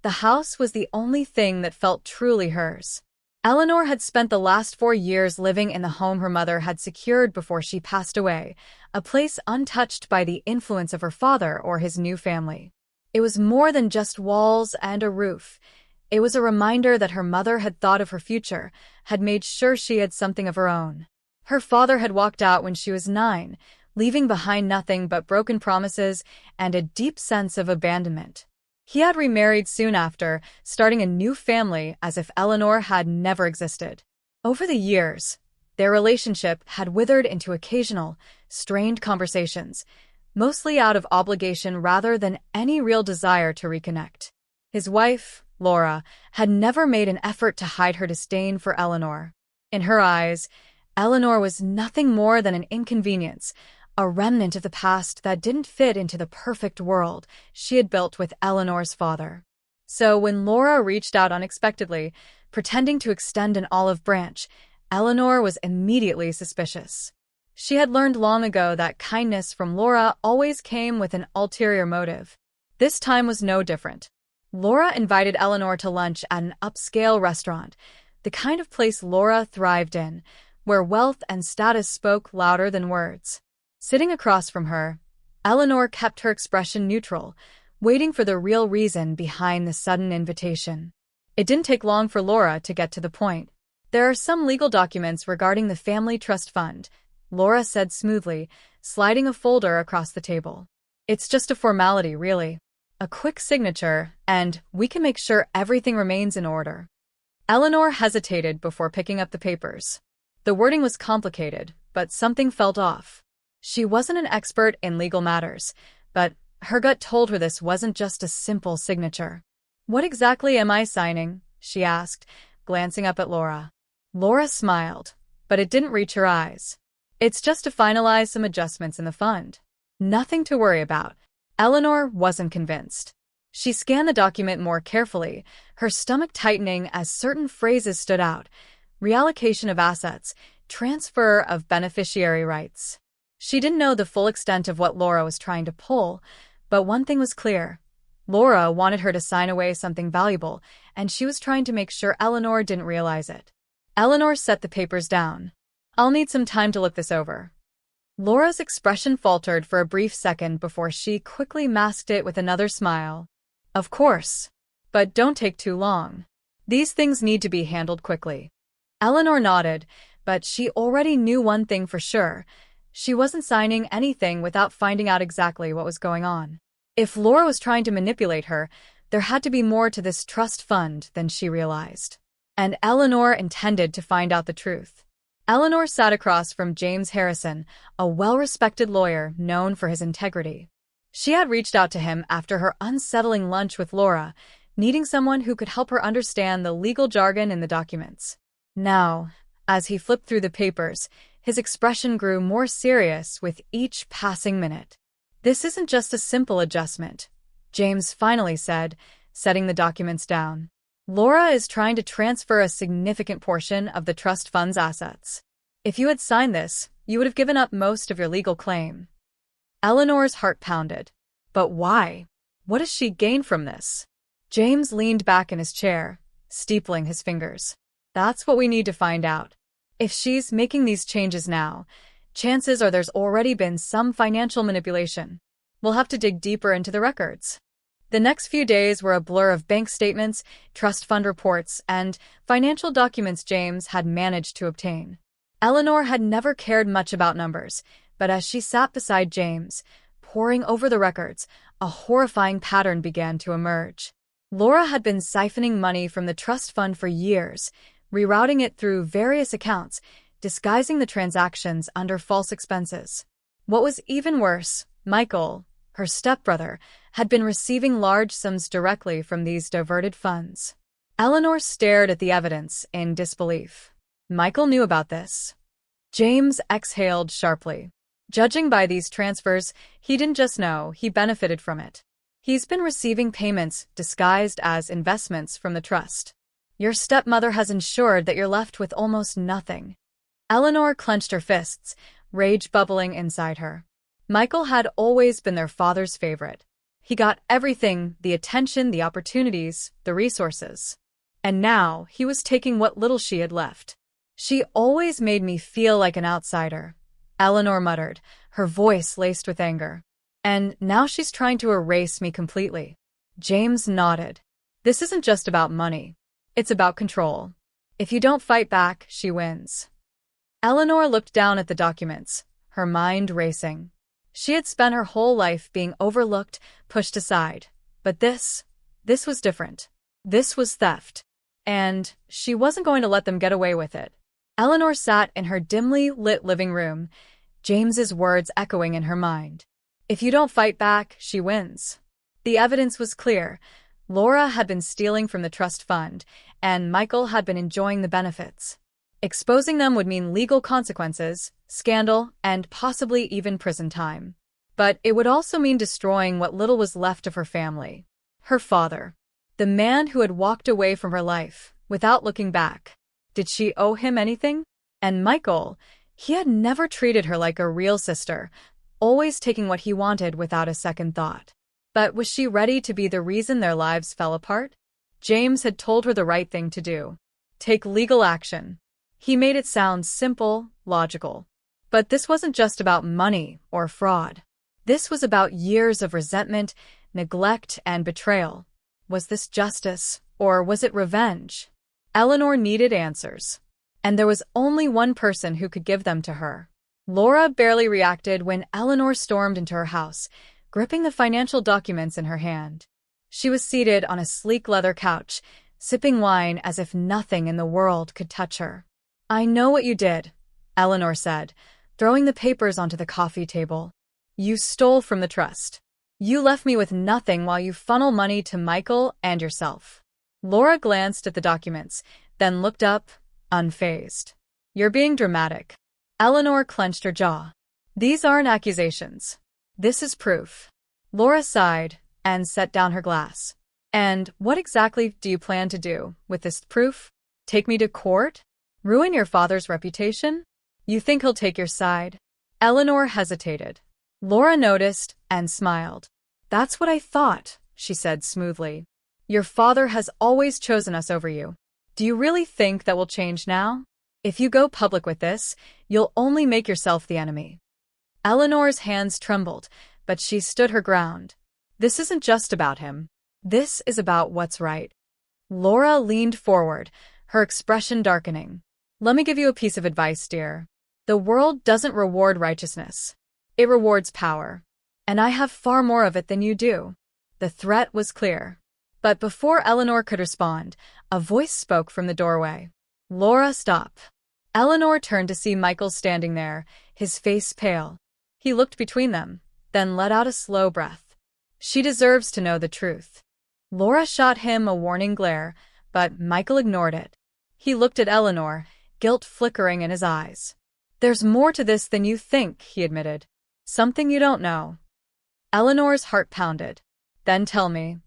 The house was the only thing that felt truly hers. Eleanor had spent the last 4 years living in the home her mother had secured before she passed away, a place untouched by the influence of her father or his new family. It was more than just walls and a roof. It was a reminder that her mother had thought of her future, had made sure she had something of her own. Her father had walked out when she was 9, leaving behind nothing but broken promises and a deep sense of abandonment. He had remarried soon after, starting a new family as if Eleanor had never existed. Over the years, their relationship had withered into occasional, strained conversations, mostly out of obligation rather than any real desire to reconnect. His wife, Laura, had never made an effort to hide her disdain for Eleanor. In her eyes, Eleanor was nothing more than an inconvenience, a remnant of the past that didn't fit into the perfect world she had built with Eleanor's father. So when Laura reached out unexpectedly, pretending to extend an olive branch, Eleanor was immediately suspicious. She had learned long ago that kindness from Laura always came with an ulterior motive. This time was no different. Laura invited Eleanor to lunch at an upscale restaurant, the kind of place Laura thrived in, where wealth and status spoke louder than words. Sitting across from her, Eleanor kept her expression neutral, waiting for the real reason behind the sudden invitation. It didn't take long for Laura to get to the point. "There are some legal documents regarding the family trust fund," Laura said smoothly, sliding a folder across the table. "It's just a formality, really. A quick signature, and we can make sure everything remains in order." Eleanor hesitated before picking up the papers. The wording was complicated, but something felt off. She wasn't an expert in legal matters, but her gut told her this wasn't just a simple signature. "What exactly am I signing?" she asked, glancing up at Laura. Laura smiled, but it didn't reach her eyes. "It's just to finalize some adjustments in the fund. Nothing to worry about." Eleanor wasn't convinced. She scanned the document more carefully, her stomach tightening as certain phrases stood out: reallocation of assets, transfer of beneficiary rights. She didn't know the full extent of what Laura was trying to pull, but one thing was clear. Laura wanted her to sign away something valuable, and she was trying to make sure Eleanor didn't realize it. Eleanor set the papers down. "I'll need some time to look this over." Laura's expression faltered for a brief second before she quickly masked it with another smile. "Of course. But don't take too long. These things need to be handled quickly." Eleanor nodded, but she already knew one thing for sure. She wasn't signing anything without finding out exactly what was going on. If Laura was trying to manipulate her, there had to be more to this trust fund than she realized. And Eleanor intended to find out the truth. Eleanor sat across from James Harrison, a well-respected lawyer known for his integrity. She had reached out to him after her unsettling lunch with Laura, needing someone who could help her understand the legal jargon in the documents. Now, as he flipped through the papers, his expression grew more serious with each passing minute. "This isn't just a simple adjustment," James finally said, setting the documents down. "Laura is trying to transfer a significant portion of the trust fund's assets. If you had signed this, you would have given up most of your legal claim." Eleanor's heart pounded. But why? What does she gain from this? James leaned back in his chair, steepling his fingers. "That's what we need to find out. If she's making these changes now, chances are there's already been some financial manipulation. We'll have to dig deeper into the records." The next few days were a blur of bank statements, trust fund reports, and financial documents James had managed to obtain. Eleanor had never cared much about numbers, but as she sat beside James, poring over the records, a horrifying pattern began to emerge. Laura had been siphoning money from the trust fund for years, rerouting it through various accounts, disguising the transactions under false expenses. What was even worse, Michael, her stepbrother, had been receiving large sums directly from these diverted funds. Eleanor stared at the evidence in disbelief. Michael knew about this. James exhaled sharply. Judging by these transfers, he didn't just know, he benefited from it. He's been receiving payments disguised as investments from the trust. Your stepmother has ensured that you're left with almost nothing. Eleanor clenched her fists, rage bubbling inside her. Michael had always been their father's favorite. He got everything, the attention, the opportunities, the resources. And now he was taking what little she had left. She always made me feel like an outsider, Eleanor muttered, her voice laced with anger. And now she's trying to erase me completely. James nodded. This isn't just about money. It's about control. If you don't fight back, she wins. Eleanor looked down at the documents, her mind racing. She had spent her whole life being overlooked, pushed aside. But this was different. This was theft. And she wasn't going to let them get away with it. Eleanor sat in her dimly lit living room, James's words echoing in her mind. If you don't fight back, she wins. The evidence was clear. Laura had been stealing from the trust fund, and Michael had been enjoying the benefits. Exposing them would mean legal consequences, scandal, and possibly even prison time. But it would also mean destroying what little was left of her family. Her father. The man who had walked away from her life, without looking back. Did she owe him anything? And Michael, he had never treated her like a real sister, always taking what he wanted without a second thought. But was she ready to be the reason their lives fell apart? James had told her the right thing to do. Take legal action. He made it sound simple, logical. But this wasn't just about money or fraud. This was about years of resentment, neglect, and betrayal. Was this justice, or was it revenge? Eleanor needed answers. And there was only one person who could give them to her. Laura barely reacted when Eleanor stormed into her house, gripping the financial documents in her hand. She was seated on a sleek leather couch, sipping wine as if nothing in the world could touch her. I know what you did, Eleanor said, throwing the papers onto the coffee table. You stole from the trust. You left me with nothing while you funnel money to Michael and yourself. Laura glanced at the documents, then looked up, unfazed. You're being dramatic. Eleanor clenched her jaw. These aren't accusations. This is proof. Laura sighed and set down her glass. And what exactly do you plan to do with this proof? Take me to court? Ruin your father's reputation? You think he'll take your side? Eleanor hesitated. Laura noticed and smiled. That's what I thought, she said smoothly. Your father has always chosen us over you. Do you really think that will change now? If you go public with this, you'll only make yourself the enemy. Eleanor's hands trembled, but she stood her ground. This isn't just about him. This is about what's right. Laura leaned forward, her expression darkening. Let me give you a piece of advice, dear. The world doesn't reward righteousness. It rewards power. And I have far more of it than you do. The threat was clear. But before Eleanor could respond, a voice spoke from the doorway. Laura, stop. Eleanor turned to see Michael standing there, his face pale. He looked between them, then let out a slow breath. She deserves to know the truth. Laura shot him a warning glare, but Michael ignored it. He looked at Eleanor, guilt flickering in his eyes. There's more to this than you think, he admitted. Something you don't know. Eleanor's heart pounded. Then tell me.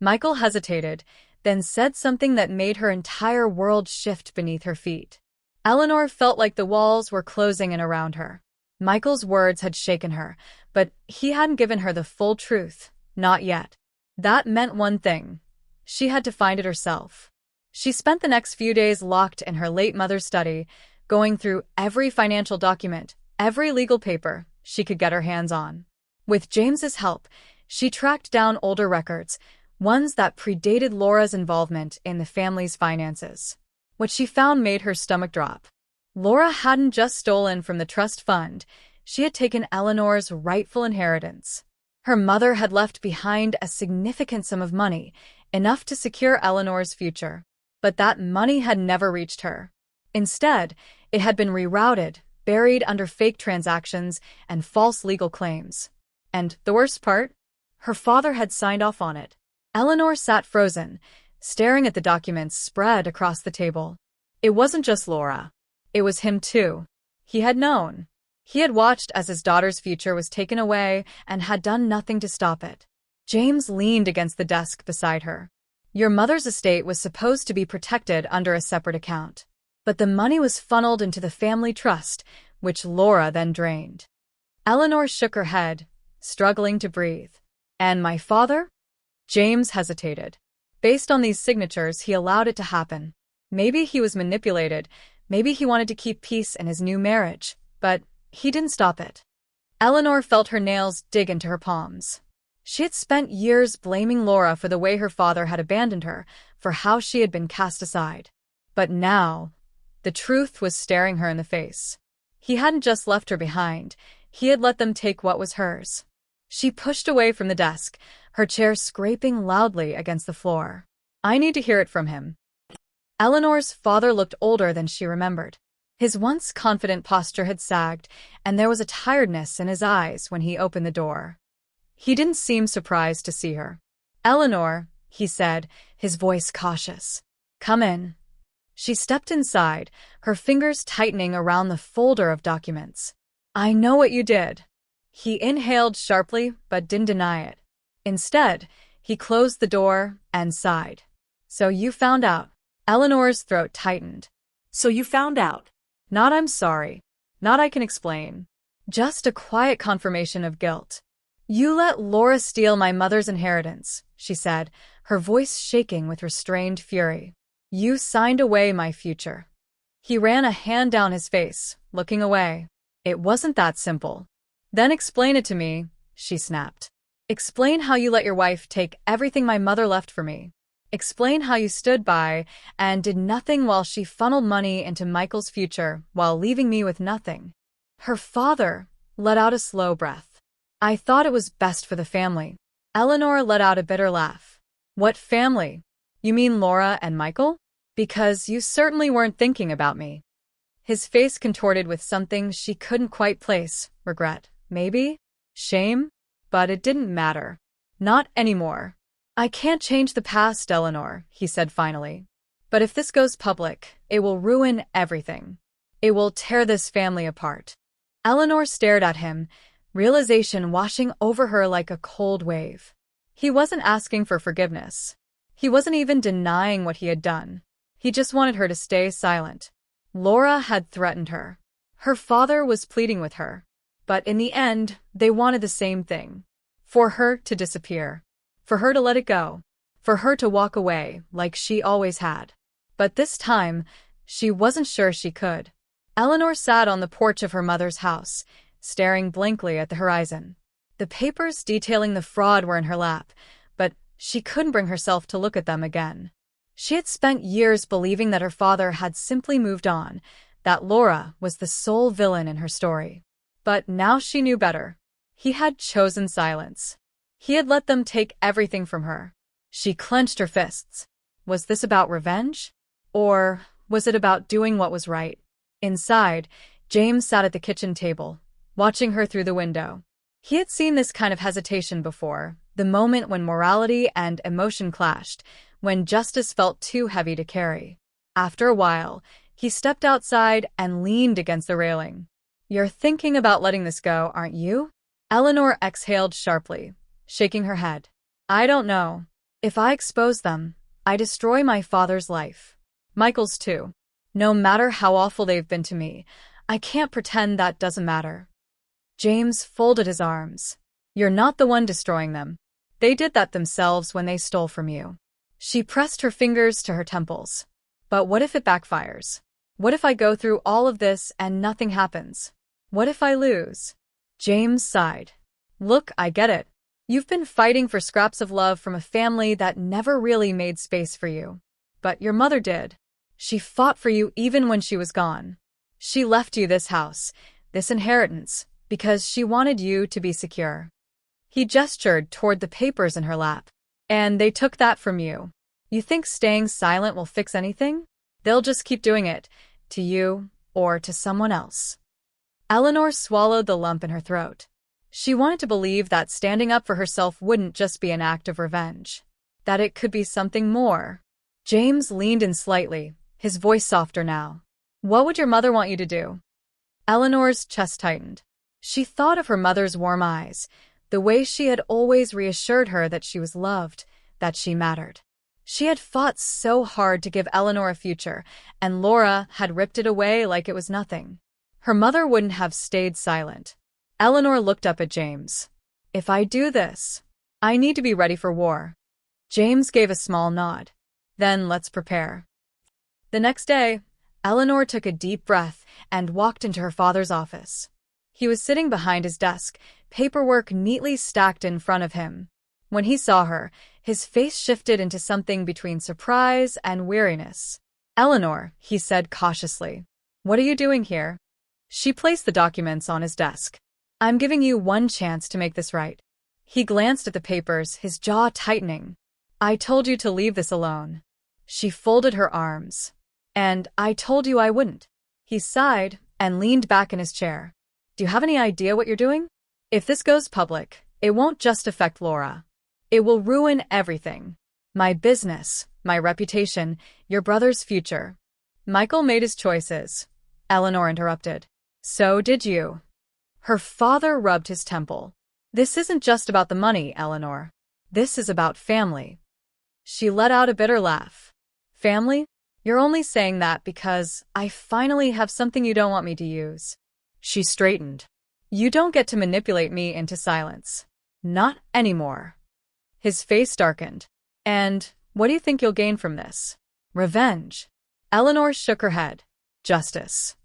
Michael hesitated, then said something that made her entire world shift beneath her feet. Eleanor felt like the walls were closing in around her. Michael's words had shaken her, but he hadn't given her the full truth, not yet. That meant one thing. She had to find it herself. She spent the next few days locked in her late mother's study, going through every financial document, every legal paper she could get her hands on. With James's help, she tracked down older records, ones that predated Laura's involvement in the family's finances. What she found made her stomach drop. Laura hadn't just stolen from the trust fund, she had taken Eleanor's rightful inheritance. Her mother had left behind a significant sum of money, enough to secure Eleanor's future. But that money had never reached her. Instead, it had been rerouted, buried under fake transactions and false legal claims. And the worst part? Her father had signed off on it. Eleanor sat frozen, staring at the documents spread across the table. It wasn't just Laura. It was him too. He had known. He had watched as his daughter's future was taken away and had done nothing to stop it. James leaned against the desk beside her. Your mother's estate was supposed to be protected under a separate account. But the money was funneled into the family trust, which Laura then drained. Eleanor shook her head, struggling to breathe. And my father? James hesitated. Based on these signatures, he allowed it to happen. Maybe he was manipulated, maybe he wanted to keep peace in his new marriage, but he didn't stop it. Eleanor felt her nails dig into her palms. She had spent years blaming Laura for the way her father had abandoned her, for how she had been cast aside. But now, the truth was staring her in the face. He hadn't just left her behind, he had let them take what was hers. She pushed away from the desk, her chair scraping loudly against the floor. I need to hear it from him. Eleanor's father looked older than she remembered. His once confident posture had sagged, and there was a tiredness in his eyes when he opened the door. He didn't seem surprised to see her. Eleanor, he said, his voice cautious. Come in. She stepped inside, her fingers tightening around the folder of documents. I know what you did. He inhaled sharply, but didn't deny it. Instead, he closed the door and sighed. So you found out. Eleanor's throat tightened. So you found out. Not I'm sorry. Not I can explain. Just a quiet confirmation of guilt. You let Laura steal my mother's inheritance, she said, her voice shaking with restrained fury. You signed away my future. He ran a hand down his face, looking away. It wasn't that simple. Then explain it to me, she snapped. Explain how you let your wife take everything my mother left for me. Explain how you stood by and did nothing while she funneled money into Michael's future while leaving me with nothing. Her father let out a slow breath. I thought it was best for the family. Eleanor let out a bitter laugh. What family? You mean Laura and Michael? Because you certainly weren't thinking about me. His face contorted with something she couldn't quite place. Regret, maybe? Shame? But it didn't matter. Not anymore. I can't change the past, Eleanor, he said finally. But if this goes public, it will ruin everything. It will tear this family apart. Eleanor stared at him, realization washing over her like a cold wave. He wasn't asking for forgiveness. He wasn't even denying what he had done. He just wanted her to stay silent. Laura had threatened her. Her father was pleading with her. But in the end, they wanted the same thing. For her to disappear. For her to let it go. For her to walk away, like she always had. But this time, she wasn't sure she could. Eleanor sat on the porch of her mother's house, staring blankly at the horizon. The papers detailing the fraud were in her lap, but she couldn't bring herself to look at them again. She had spent years believing that her father had simply moved on, that Laura was the sole villain in her story. But now she knew better. He had chosen silence. He had let them take everything from her. She clenched her fists. Was this about revenge? Or was it about doing what was right? Inside, James sat at the kitchen table, watching her through the window. He had seen this kind of hesitation before, the moment when morality and emotion clashed, when justice felt too heavy to carry. After a while, he stepped outside and leaned against the railing. You're thinking about letting this go, aren't you? Eleanor exhaled sharply, shaking her head. I don't know. If I expose them, I destroy my father's life. Michael's too. No matter how awful they've been to me, I can't pretend that doesn't matter. James folded his arms. You're not the one destroying them. They did that themselves when they stole from you. She pressed her fingers to her temples. But what if it backfires? What if I go through all of this and nothing happens? What if I lose? James sighed. Look, I get it. You've been fighting for scraps of love from a family that never really made space for you. But your mother did. She fought for you even when she was gone. She left you this house, this inheritance, because she wanted you to be secure. He gestured toward the papers in her lap. And they took that from you. You think staying silent will fix anything? They'll just keep doing it, to you or to someone else. Eleanor swallowed the lump in her throat. She wanted to believe that standing up for herself wouldn't just be an act of revenge, that it could be something more. James leaned in slightly, his voice softer now. What would your mother want you to do? Eleanor's chest tightened. She thought of her mother's warm eyes, the way she had always reassured her that she was loved, that she mattered. She had fought so hard to give Eleanor a future, and Laura had ripped it away like it was nothing. Her mother wouldn't have stayed silent. Eleanor looked up at James. If I do this, I need to be ready for war. James gave a small nod. Then let's prepare. The next day, Eleanor took a deep breath and walked into her father's office. He was sitting behind his desk, paperwork neatly stacked in front of him. When he saw her, his face shifted into something between surprise and weariness. "Eleanor," he said cautiously, "what are you doing here?" She placed the documents on his desk. "I'm giving you one chance to make this right." He glanced at the papers, his jaw tightening. "I told you to leave this alone." She folded her arms. "And I told you I wouldn't." He sighed and leaned back in his chair. "Do you have any idea what you're doing? If this goes public, it won't just affect Laura. It will ruin everything. My business, my reputation, your brother's future." "Michael made his choices," Eleanor interrupted. "So did you." Her father rubbed his temple. "This isn't just about the money, Eleanor. This is about family." She let out a bitter laugh. "Family? You're only saying that because I finally have something you don't want me to use." She straightened. "You don't get to manipulate me into silence. Not anymore." His face darkened. "And what do you think you'll gain from this?" "Revenge." Eleanor shook her head. "Justice."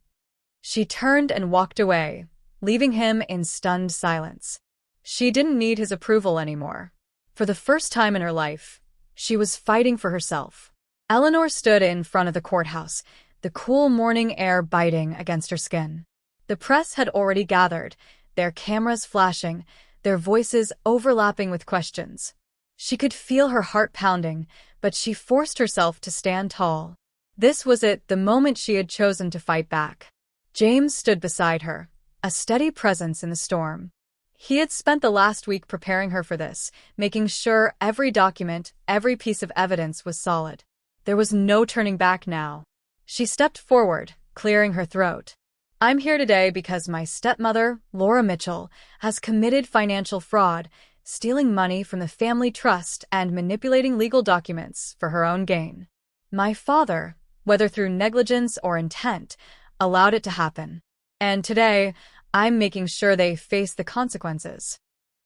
She turned and walked away, leaving him in stunned silence. She didn't need his approval anymore. For the first time in her life, she was fighting for herself. Eleanor stood in front of the courthouse, the cool morning air biting against her skin. The press had already gathered, their cameras flashing, their voices overlapping with questions. She could feel her heart pounding, but she forced herself to stand tall. This was it, the moment she had chosen to fight back. James stood beside her, a steady presence in the storm. He had spent the last week preparing her for this, making sure every document, every piece of evidence was solid. There was no turning back now. She stepped forward, clearing her throat. "I'm here today because my stepmother, Laura Mitchell, has committed financial fraud, stealing money from the family trust and manipulating legal documents for her own gain. My father, whether through negligence or intent, allowed it to happen. And today, I'm making sure they face the consequences."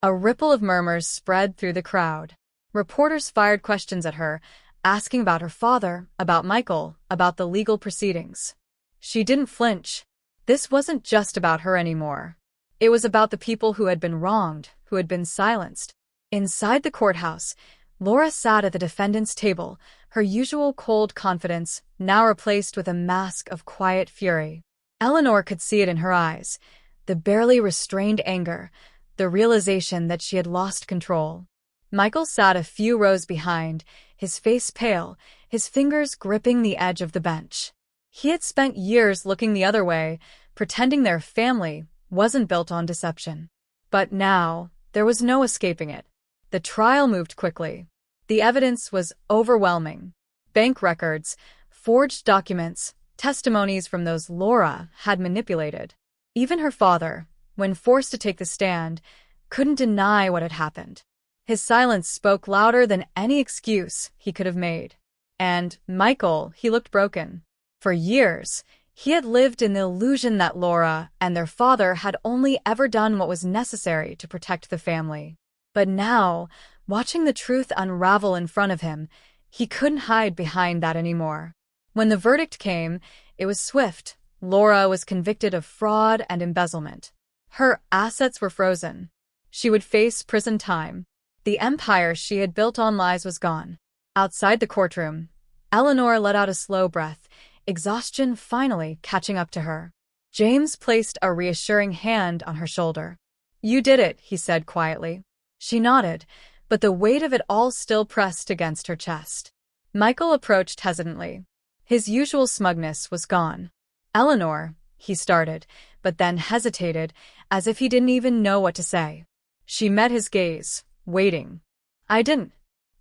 A ripple of murmurs spread through the crowd. Reporters fired questions at her, asking about her father, about Michael, about the legal proceedings. She didn't flinch. This wasn't just about her anymore. It was about the people who had been wronged, who had been silenced. Inside the courthouse, Laura sat at the defendant's table, her usual cold confidence now replaced with a mask of quiet fury. Eleanor could see it in her eyes, the barely restrained anger, the realization that she had lost control. Michael sat a few rows behind, his face pale, his fingers gripping the edge of the bench. He had spent years looking the other way, pretending their family wasn't built on deception. But now, there was no escaping it. The trial moved quickly. The evidence was overwhelming. Bank records, forged documents, testimonies from those Laura had manipulated. Even her father, when forced to take the stand, couldn't deny what had happened. His silence spoke louder than any excuse he could have made. And Michael, he looked broken. For years, he had lived in the illusion that Laura and their father had only ever done what was necessary to protect the family. But now, watching the truth unravel in front of him, he couldn't hide behind that anymore. When the verdict came, it was swift. Laura was convicted of fraud and embezzlement. Her assets were frozen. She would face prison time. The empire she had built on lies was gone. Outside the courtroom, Eleanor let out a slow breath, exhaustion finally catching up to her. James placed a reassuring hand on her shoulder. "You did it," he said quietly. She nodded, but the weight of it all still pressed against her chest. Michael approached hesitantly. His usual smugness was gone. "Eleanor," he started, but then hesitated, as if he didn't even know what to say. She met his gaze, waiting. I didn't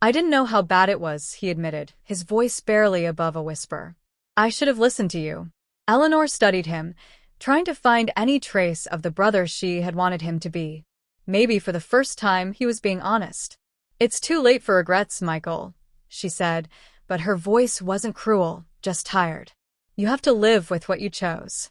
know how bad it was," he admitted, his voice barely above a whisper. "I should have listened to you." Eleanor studied him, trying to find any trace of the brother she had wanted him to be. Maybe for the first time he was being honest. "It's too late for regrets, Michael," she said, but her voice wasn't cruel, just tired. "You have to live with what you chose."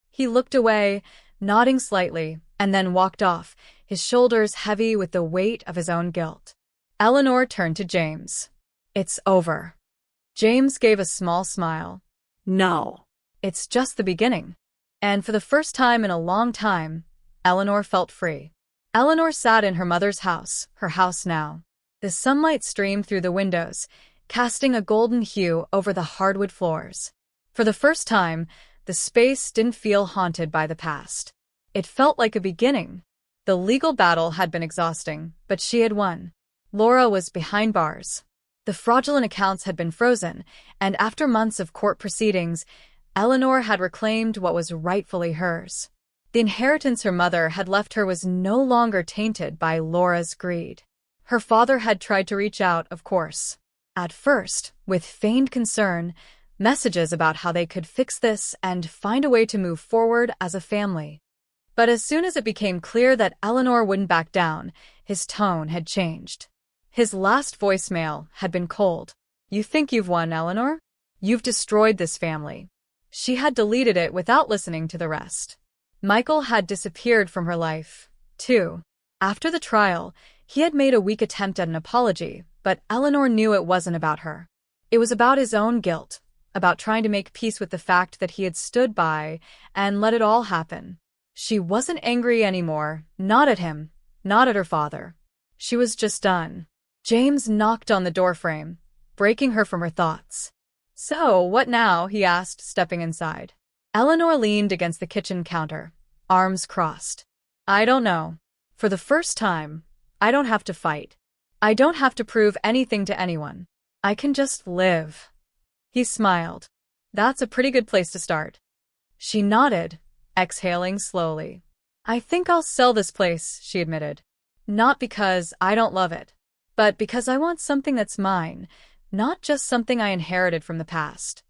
He looked away, nodding slightly, and then walked off, his shoulders heavy with the weight of his own guilt. Eleanor turned to James. "It's over." James gave a small smile. "No." "It's just the beginning." And for the first time in a long time, Eleanor felt free. Eleanor sat in her mother's house, her house now. The sunlight streamed through the windows, casting a golden hue over the hardwood floors. For the first time, the space didn't feel haunted by the past. It felt like a beginning. The legal battle had been exhausting, but she had won. Laura was behind bars. The fraudulent accounts had been frozen, and after months of court proceedings, Eleanor had reclaimed what was rightfully hers. The inheritance her mother had left her was no longer tainted by Laura's greed. Her father had tried to reach out, of course. At first, with feigned concern, messages about how they could fix this and find a way to move forward as a family. But as soon as it became clear that Eleanor wouldn't back down, his tone had changed. His last voicemail had been cold. "You think you've won, Eleanor? You've destroyed this family." She had deleted it without listening to the rest. Michael had disappeared from her life, too. After the trial, he had made a weak attempt at an apology, but Eleanor knew it wasn't about her. It was about his own guilt, about trying to make peace with the fact that he had stood by and let it all happen. She wasn't angry anymore, not at him, not at her father. She was just done. James knocked on the doorframe, breaking her from her thoughts. "So, what now?" he asked, stepping inside. Eleanor leaned against the kitchen counter, arms crossed. "I don't know. For the first time, I don't have to fight. I don't have to prove anything to anyone. I can just live." He smiled. "That's a pretty good place to start." She nodded, exhaling slowly. "I think I'll sell this place," she admitted. "Not because I don't love it, but because I want something that's mine, not just something I inherited from the past."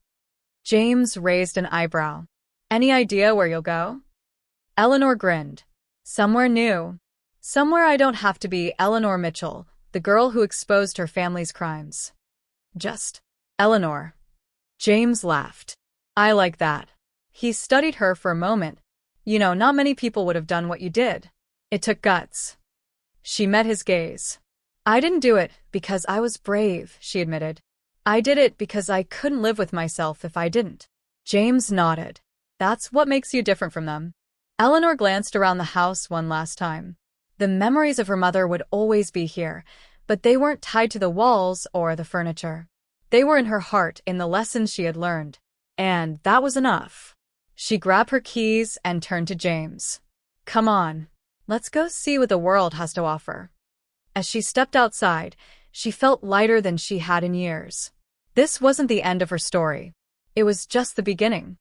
James raised an eyebrow. "Any idea where you'll go?" Eleanor grinned. "Somewhere new. Somewhere I don't have to be Eleanor Mitchell, the girl who exposed her family's crimes. Just Eleanor." James laughed. "I like that." He studied her for a moment. "You know, not many people would have done what you did. It took guts." She met his gaze. "I didn't do it because I was brave," she admitted. "I did it because I couldn't live with myself if I didn't." James nodded. "That's what makes you different from them." Eleanor glanced around the house one last time. The memories of her mother would always be here, but they weren't tied to the walls or the furniture. They were in her heart, in the lessons she had learned. And that was enough. She grabbed her keys and turned to James. "Come on. Let's go see what the world has to offer." As she stepped outside, she felt lighter than she had in years. This wasn't the end of her story. It was just the beginning.